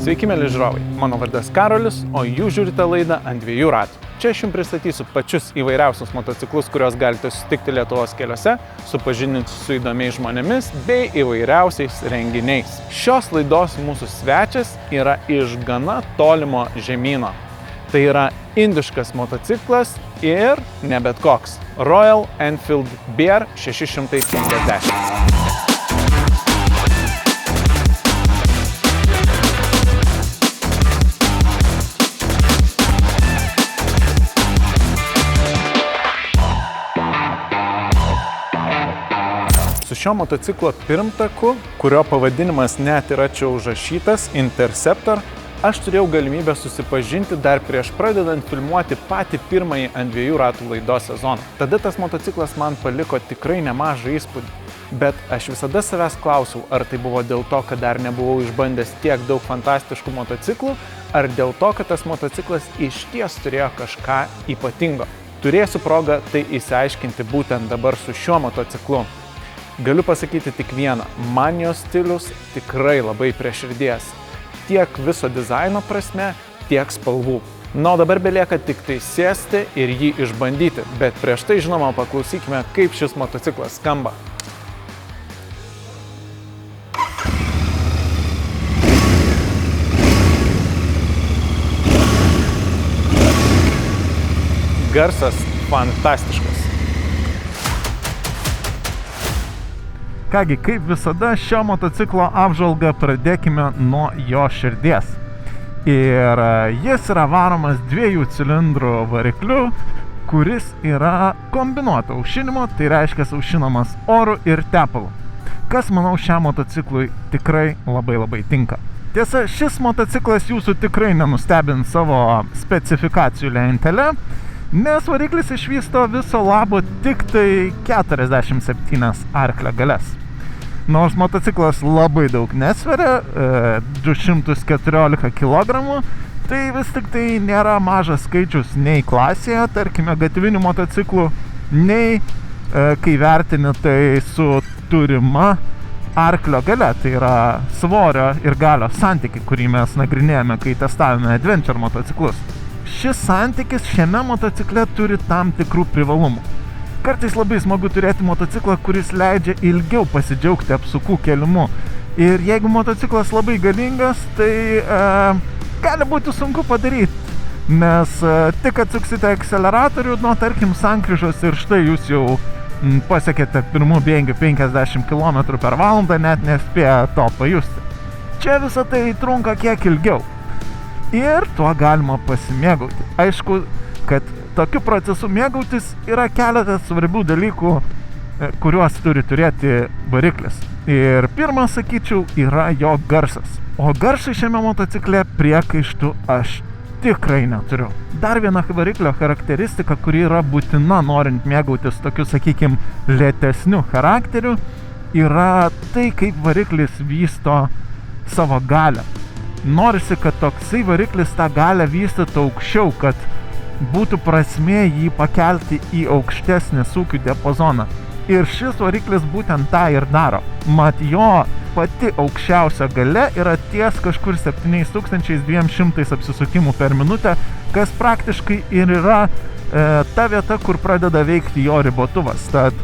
Sveiki, mėly žiūrovai, mano vardas Karolis, o jūs žiūrite laidą ant dviejų ratų. Čia aš jums pristatysiu pačius įvairiausius motociklus, kuriuos galite sutikti Lietuvos keliuose, supažindinti su įdomiais žmonėmis bei įvairiausiais renginiais. Šios laidos mūsų svečias yra iš gana tolimo žemyno. Tai yra indiškas motociklas ir ne bet koks – Royal Enfield BR 650. Su šio motociklo pirmtaku, kurio pavadinimas net yra čia užrašytas Interceptor, aš turėjau galimybę susipažinti dar prieš pradedant filmuoti patį pirmąjį ant dviejų ratų laidos sezoną. Tada tas motociklas man paliko tikrai nemažą įspūdį, bet aš visada savęs klausiau, ar tai buvo dėl to, kad dar nebuvau išbandęs tiek daug fantastiškų motociklų, ar dėl to, kad tas motociklas išties turėjo kažką ypatingo. Turėsiu progą tai išsiaiškinti būtent dabar su šiuo motociklu. Galiu pasakyti tik vieną, man jo stilius tikrai labai prie širdies. Tiek viso dizaino prasme, tiek spalvų. Na, o dabar belieka tik tai sėsti ir jį išbandyti, bet prieš tai, žinoma, paklausykime, kaip šis motociklas skamba. Garsas fantastiškas. Kągi, kaip visada, šio motociklo apžvalgą pradėkime nuo jo širdies. Ir jis yra varomas 2 cilindrų varikliu, kuris yra kombinuoto aušinimo, tai reiškia aušinamas oru ir tepalu. Kas, manau, šiam motociklui tikrai labai tinka. Tiesa, šis motociklas jūsų tikrai nenustebins savo specifikacijų lentele, nes variklis išvysto viso labo tik tai 47 arklio galias. Nors motociklas labai daug nesveria, 214 kg, tai vis tik tai nėra mažas skaičius nei klasėje, tarkime, gatvinių motociklų, nei kai vertini tai su turima arklio galia, tai yra svorio ir galios santykį, kurį mes nagrinėjame, kai testavome adventure motociklus. Šis santykis šiame motocikle turi tam tikrų privalumų. Kartais labai smagu turėti motociklą, kuris leidžia ilgiau pasidžiaugti apsukų kėlimu. Ir jeigu motociklas labai galingas, tai gali būti sunku padaryti, nes tik atsuksite akceleratorių nuo, tarkim, sankryžos ir štai jūs jau pasiekėte pirmų bėgių 50 km/h, net nespėję to pajusti. Čia visą tai trunka kiek ilgiau. Ir tuo galima pasimėgauti. Aišku, kad tokiu procesu mėgautis yra keletas svarbių dalykų, kuriuos turi turėti variklis. Ir pirmas, sakyčiau, yra jo garsas. O garsai šiame motocikle priekaištų aš tikrai neturiu. Dar viena variklio charakteristika, kuri yra būtina norint mėgautis tokiu, sakykim, lėtesniu charakteriu, yra tai, kaip variklis vysto savo galią. Norisi, kad toksai variklis tą galią vystytų aukščiau, kad būtų prasmė jį pakelti į aukštesnį sūkių diapazoną. Ir šis variklis būtent tą ir daro. Mat jo pati aukščiausia galia yra ties kažkur 7200 apsisukimų per minutę, kas praktiškai ir yra ta vieta, kur pradeda veikti jo ribotuvas. Tad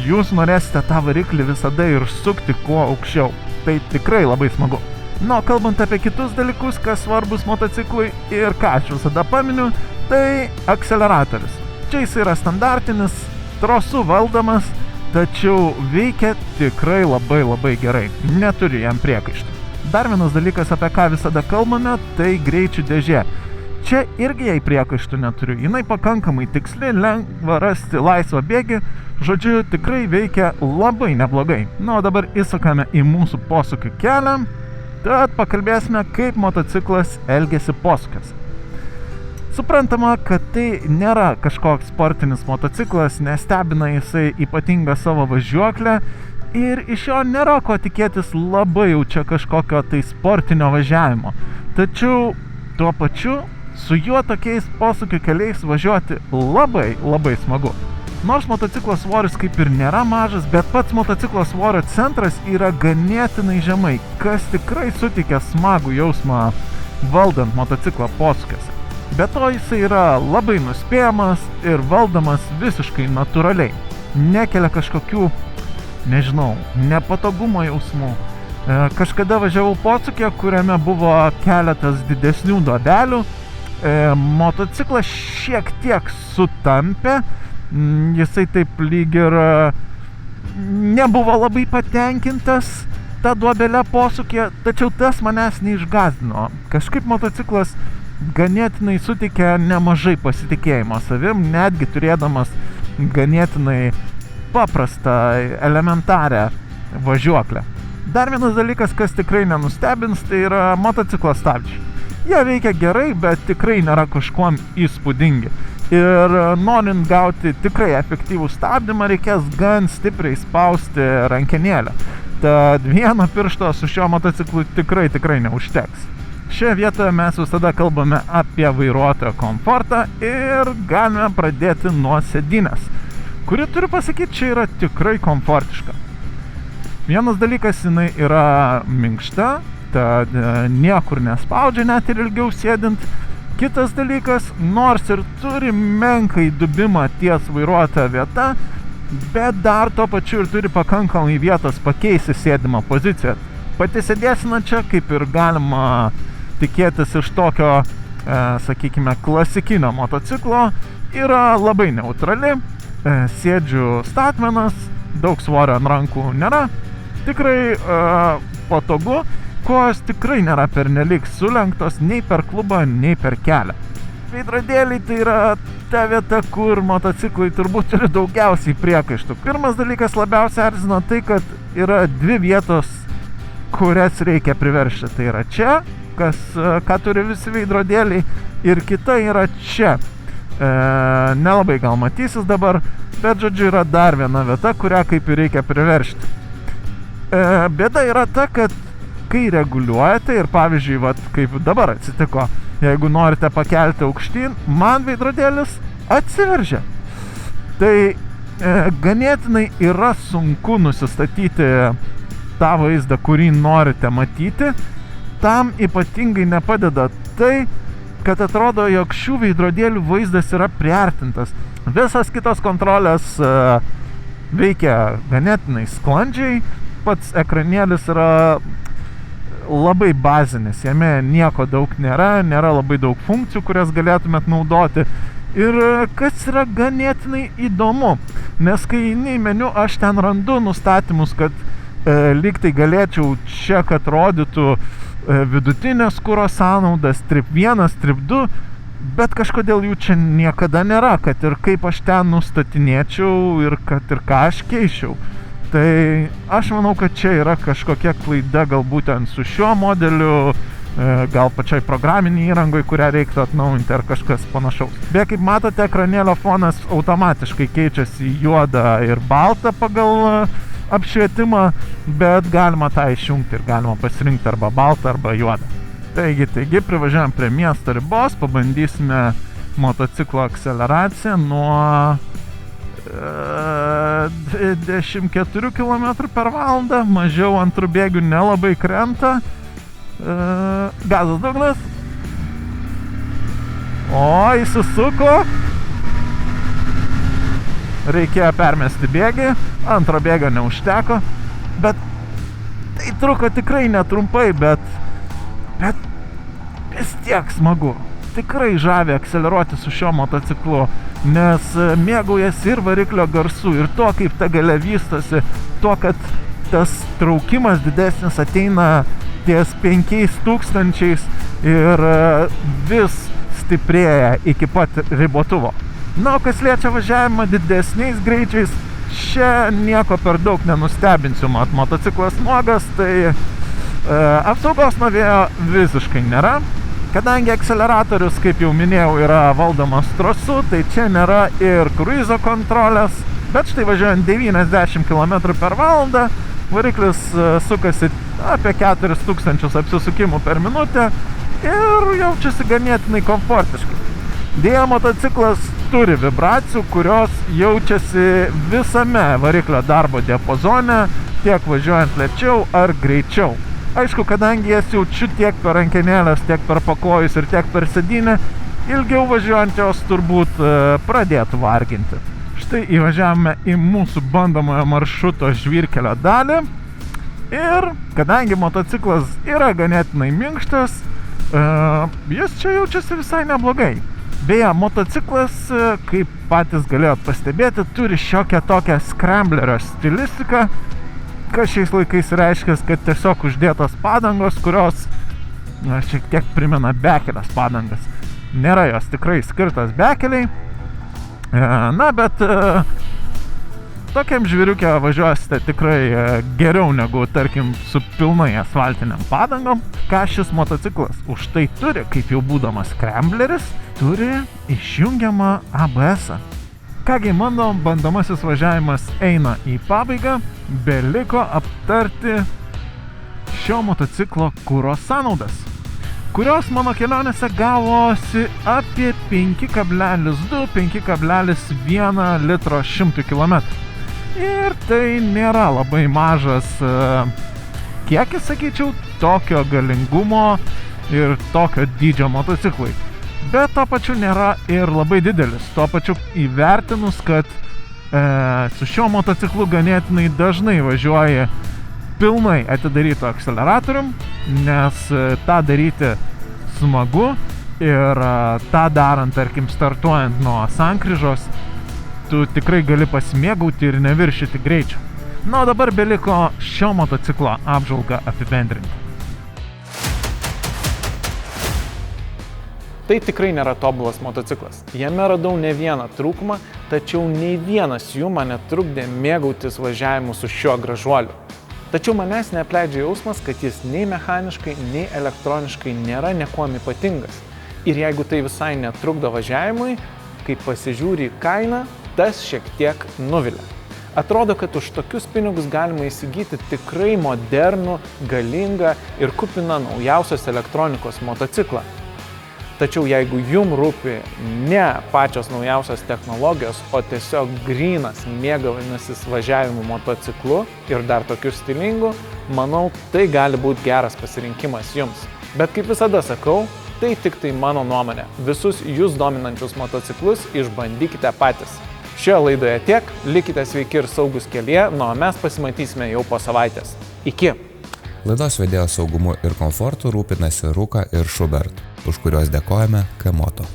jūs norėsite tą variklį visada ir sukti kuo aukščiau. Tai tikrai labai smagu. Nu, kalbant apie kitus dalykus, kas svarbus motociklui ir ką aš visada paminiu, tai akceleratorius. Čia jis yra standartinis, trosų valdomas, tačiau veikia tikrai labai gerai. Neturiu jam priekaištų. Dar vienas dalykas, apie ką visada kalbame, tai greičių dėžė. Čia irgi jai priekaištų neturiu. Jinai pakankamai tiksli, lengva rasti laisvą bėgį. Žodžiu, tikrai veikia labai neblogai. Nu, o dabar įsukame į mūsų posūkių kelią. Tad pakalbėsime, kaip motociklas elgiasi posūkiuose. Suprantama, kad tai nėra kažkoks sportinis motociklas, nestebina jisai ypatingą savo važiuoklę ir iš jo nėra ko tikėtis labai jau čia kažkokio tai sportinio važiavimo. Tačiau tuo pačiu su juo tokiais posūkių keliais važiuoti labai smagu. Nors motociklo svoris kaip ir nėra mažas, bet pats motociklo svorio centras yra ganėtinai žemai, kas tikrai suteikia smagų jausmą valdant motociklą posūkiuose. Be to jisai yra labai nuspėjamas ir valdomas visiškai natūraliai. Nekelia kažkokių, nežinau, nepatogumo jausmų. Kažkada važiavau posūkį, kuriame buvo keletas didesnių duobelių. Motociklas šiek tiek sutampė, jisai taip lyg ir nebuvo labai patenkintas tą duobelę posūkį, tačiau tas manęs neišgąsdino. Kažkaip motociklas ganėtinai suteikia nemažai pasitikėjimo savim, netgi turėdamas ganėtinai paprastą, elementarią važiuoklę. Dar vienas dalykas, kas tikrai nenustebins, tai yra motociklo stabdžiai. Jie veikia gerai, bet tikrai nėra kažkuom įspūdingi. Ir norint gauti tikrai efektyvų stabdymą, reikės gan stipriai spausti rankenėlę. Tad vieno piršto su šiuo motociklu tikrai neužteks. Šioje vietoje mes visada kalbame apie vairuotojo komfortą ir galime pradėti nuo sėdynės, kuri, turiu pasakyti, čia yra tikrai komfortiška. Vienas dalykas, jinai yra minkšta, tad niekur nespaudžia net ir ilgiau sėdint. Kitas dalykas, nors ir turi menką įdubimą ties vairuotojo vieta, bet dar tuo pačiu ir turi pakankamai vietos pakeisti sėdimą poziciją. Pati sėdėsena čia, kaip ir galima tikėtis iš tokio, sakykime, klasikinio motociklo, yra labai neutrali. Sėdžiu statmenas, daug svorio ant rankų nėra. Tikrai patogu, kojos tikrai nėra pernelyg sulenktos nei per klubą, nei per kelią. Veidrodėliai tai yra ta vieta, kur motociklai turbūt turi daugiausiai priekaištų. Pirmas dalykas labiausiai erzina tai, kad yra dvi vietos, kurias reikia priveršti. Tai yra čia, ką turi visi veidrodėliai, ir kita yra čia. Nelabai gal matysis dabar, bet žodžiu yra dar viena vieta, kurią kaip ir reikia priveršti. Bėda yra ta, kad kai reguliuojate ir pavyzdžiui, kaip dabar atsitiko, jeigu norite pakelti aukštyn, man veidrodėlis atsiveržia. Tai ganėtinai yra sunku nusistatyti tą vaizdą, kurį norite matyti. Tam ypatingai nepadeda tai, kad atrodo, jog šių veidrodėlių vaizdas yra priartintas. Visas kitos kontrolės veikia ganėtinai sklandžiai. Pats ekranėlis yra labai bazinis, jame nieko daug nėra labai daug funkcijų, kurias galėtumėt naudoti. Ir kas yra ganėtinai įdomu, nes kai eini į meniu, aš ten randu nustatymus, kad lyg tai galėčiau čia, kad rodytų vidutinės kuro sąnaudas, trip 1, trip 2, bet kažkodėl jų čia niekada nėra, kad ir kaip aš ten nustatinėčiau ir kad ir ką aš keičiau. Tai aš manau, kad čia yra kažkokia klaida gal būtent su šiuo modeliu, gal pačiai programinį įrangoj, kurią reiktų atnaujinti ar kažkas panašaus. Beje, kaip matote, ekranėlio fonas automatiškai keičiasi juodą ir baltą pagal apšvietimą, bet galima tą išjungti ir galima pasirinkti arba baltą arba juodą. Taigi, privažiuojam prie miesto ribos, pabandysime motociklo akceleraciją nuo 24 km per valandą, mažiau antrų bėgių nelabai krenta. Gazas dugnas. O, įsisuko. Reikėjo permesti bėgį, antro bėgio neužteko, bet tai truko tikrai netrumpai, bet vis tiek smagu. Tikrai žavi akceleruoti su šiuo motociklu, nes mėgaujasi ir variklio garsų, ir to, kaip ta galia vystosi, to, kad tas traukimas didesnis ateina ties 5000 ir vis stiprėja iki pat ribotuvo. Na, o kas liečia važiavimą didesniais greičiais, čia nieko per daug nenustebinsiu, motociklas nuogas, tai apsaugos nuo vėjo visiškai nėra. Kadangi akceleratorius, kaip jau minėjau, yra valdomas trosu, tai čia nėra ir kruizo kontrolės, bet štai važiuojant 90 km per valandą, variklis sukasi apie 4000 apsisukimų per minutę ir jaučiasi ganėtinai komfortiškai. Deja, motociklas turi vibracijų, kurios jaučiasi visame variklio darbo diapazone, tiek važiuojant lėčiau ar greičiau. Aišku, kadangi jas jaučiu tiek per rankenėlės, tiek per pakojus ir tiek per sėdynę, ilgiau važiuojant jos turbūt pradėtų varginti. Štai įvažiavome į mūsų bandomojo maršruto žvyrkelio dalį ir kadangi motociklas yra ganėtinai minkštas, jis čia jaučiasi visai neblogai. Beje, motociklas, kaip patys galėjot pastebėti, turi šiokią tokią scramblerio stilistiką, kas šiais laikais reiškia, kad tiesiog uždėtos padangos, kurios šiek tiek primena bekelės padangas. Nėra jos tikrai skirtos bekeliai, bet tokiam žviriukė važiuosite tikrai geriau negu, tarkim, su pilnai asfaltiniam padangom. Ką šis motociklas už tai turi, kaip jau būdamas scrambleris, turi išjungiamą ABS-ą. Kągi, mano bandomasis važiavimas eina į pabaigą, beliko aptarti šio motociklo kuro sąnaudas, kurios mano kelionėse gavosi apie 5,2-5,1 litro 100 km. Ir tai nėra labai mažas kiekis, sakyčiau, tokio galingumo ir tokio dydžio motociklai. Bet to pačiu nėra ir labai didelis. Tuo pačiu įvertinus, kad su šiuo motociklu ganėtinai dažnai važiuoji pilnai atidarytų akceleratorium, nes tą daryti smagu ir tą darant, tarkim, startuojant nuo sankryžos, tu tikrai gali pasimėgauti ir neviršyti greičio. Na, o dabar beliko šio motociklo apžvalgą apibendrinti. Tai tikrai nėra tobulas motociklas. Jame radau ne vieną trūkumą, tačiau nei vienas jų man netrukdė mėgautis važiavimu su šiuo gražuoliu. Tačiau manęs neapleidžia jausmas, kad jis nei mechaniškai, nei elektroniškai nėra niekuom ypatingas. Ir jeigu tai visai netrukdo važiavimui, kai pasižiūri į kainą, tas šiek tiek nuvilia. Atrodo, kad už tokius pinigus galima įsigyti tikrai modernų, galingą ir kupiną naujausios elektronikos motociklą. Tačiau jeigu jum rūpi ne pačios naujausios technologijos, o tiesiog grynas mėgavimasis važiavimu motociklu ir dar tokiu stilingu, manau, tai gali būti geras pasirinkimas jums. Bet kaip visada sakau, tai tik tai mano nuomonė. Visus jūs dominančius motociklus išbandykite patys. Šioje laidoje tiek, likite sveiki ir saugus kelyje, o mes pasimatysime jau po savaitės. Iki! Laidos vedėjo saugumu ir komfortu rūpinasi Rūka ir Schubert, už kuriuos dėkojame K-Moto.